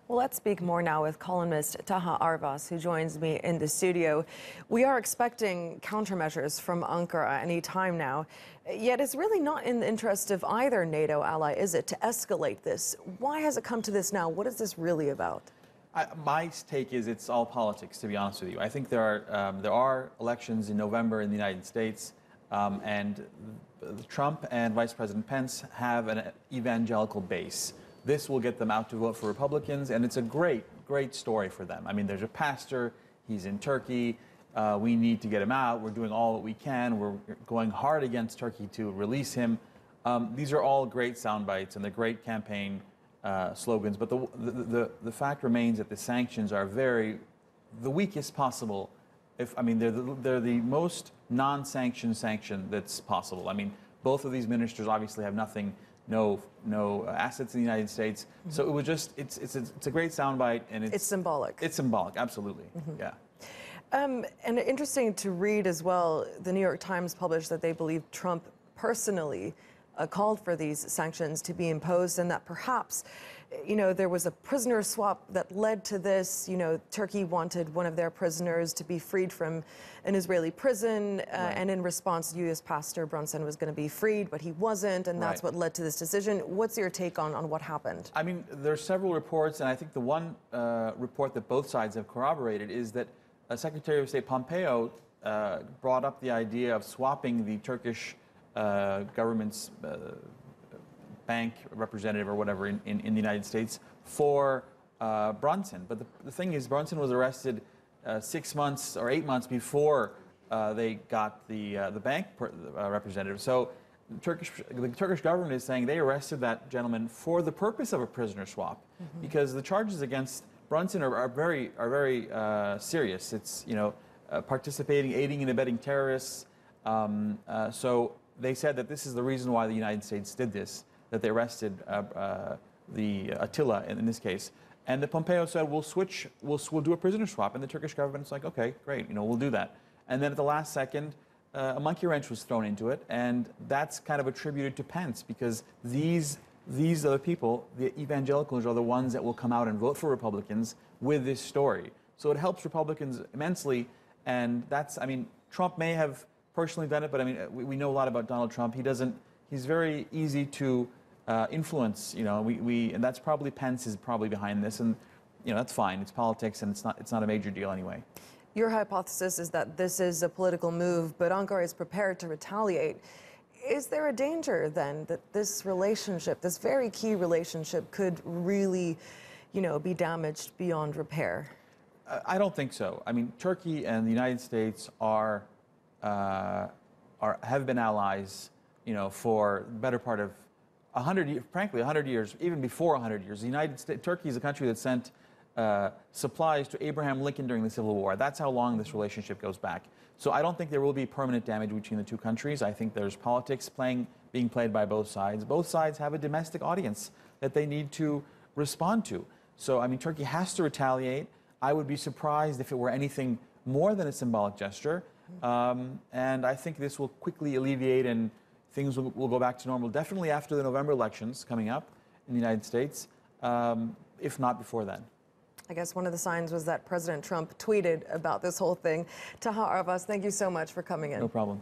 Well, let's speak more now with columnist Taha Arvas, who joins me in the studio. We are expecting countermeasures from Ankara any time now, yet it's really not in the interest of either NATO ally, is it, to escalate this? Why has it come to this now? What is this really about? My take is it's all politics, to be honest with you. I think there are elections in November in the United States, and Trump and Vice President Pence have an evangelical base. This will get them out to vote for Republicans, and it's a great story for them. I mean, there's a pastor, he's in Turkey, we need to get him out, we're doing all that we can, we're going hard against Turkey to release him. These are all great sound bites and they're great campaign slogans, but the fact remains that the sanctions are the weakest possible. They're the most non-sanctioned sanction that's possible. I mean, both of these ministers obviously have no assets in the United States. Mm-hmm. So it was just, it's a great soundbite, and it's symbolic. It's symbolic, absolutely. Mm-hmm. Yeah. And interesting to read as well, the New York Times published that they believe Trump personally called for these sanctions to be imposed, and that perhaps, there was a prisoner swap that led to this. Turkey wanted one of their prisoners to be freed from an Israeli prison, right. And in response, U.S. Pastor Brunson was going to be freed, but he wasn't, and that's right. What led to this decision. What's your take on what happened? I mean, there's several reports, and I think the one report that both sides have corroborated is that Secretary of State Pompeo brought up the idea of swapping the Turkish government's bank representative or whatever in the United States for Brunson. But the thing is, Brunson was arrested 6 months or 8 months before they got the bank representative. So the Turkish government is saying they arrested that gentleman for the purpose of a prisoner swap, mm-hmm. because the charges against Brunson are very serious. It's participating, aiding and abetting terrorists. So they said that this is the reason why the United States did this, that they arrested the Attila in this case. And the Pompeo said, we'll do a prisoner swap. And the Turkish government's like, okay, great, we'll do that. And then at the last second, a monkey wrench was thrown into it. And that's kind of attributed to Pence, because these are the people, the evangelicals are the ones that will come out and vote for Republicans with this story. So it helps Republicans immensely. And Trump may have personally done it, but we know a lot about Donald Trump. He's very easy to influence, and that's probably Pence is probably behind this, and that's fine. It's politics, and it's not a major deal anyway. Your hypothesis is that this is a political move, but Ankara is prepared to retaliate. Is there a danger then that this relationship, this very key relationship, could really, be damaged beyond repair? I don't think so. I mean, Turkey and the United States have been allies, for the better part of 100 years, frankly, 100 years, even before 100 years. The United States, Turkey is a country that sent supplies to Abraham Lincoln during the Civil War. That's how long this relationship goes back. So I don't think there will be permanent damage between the two countries. I think there's politics being played by both sides. Both sides have a domestic audience that they need to respond to. So, Turkey has to retaliate. I would be surprised if it were anything more than a symbolic gesture. And I think this will quickly alleviate and things will go back to normal, definitely after the November elections coming up in the United States, if not before then. I guess one of the signs was that President Trump tweeted about this whole thing. Taha Arvas, thank you so much for coming in. No problem.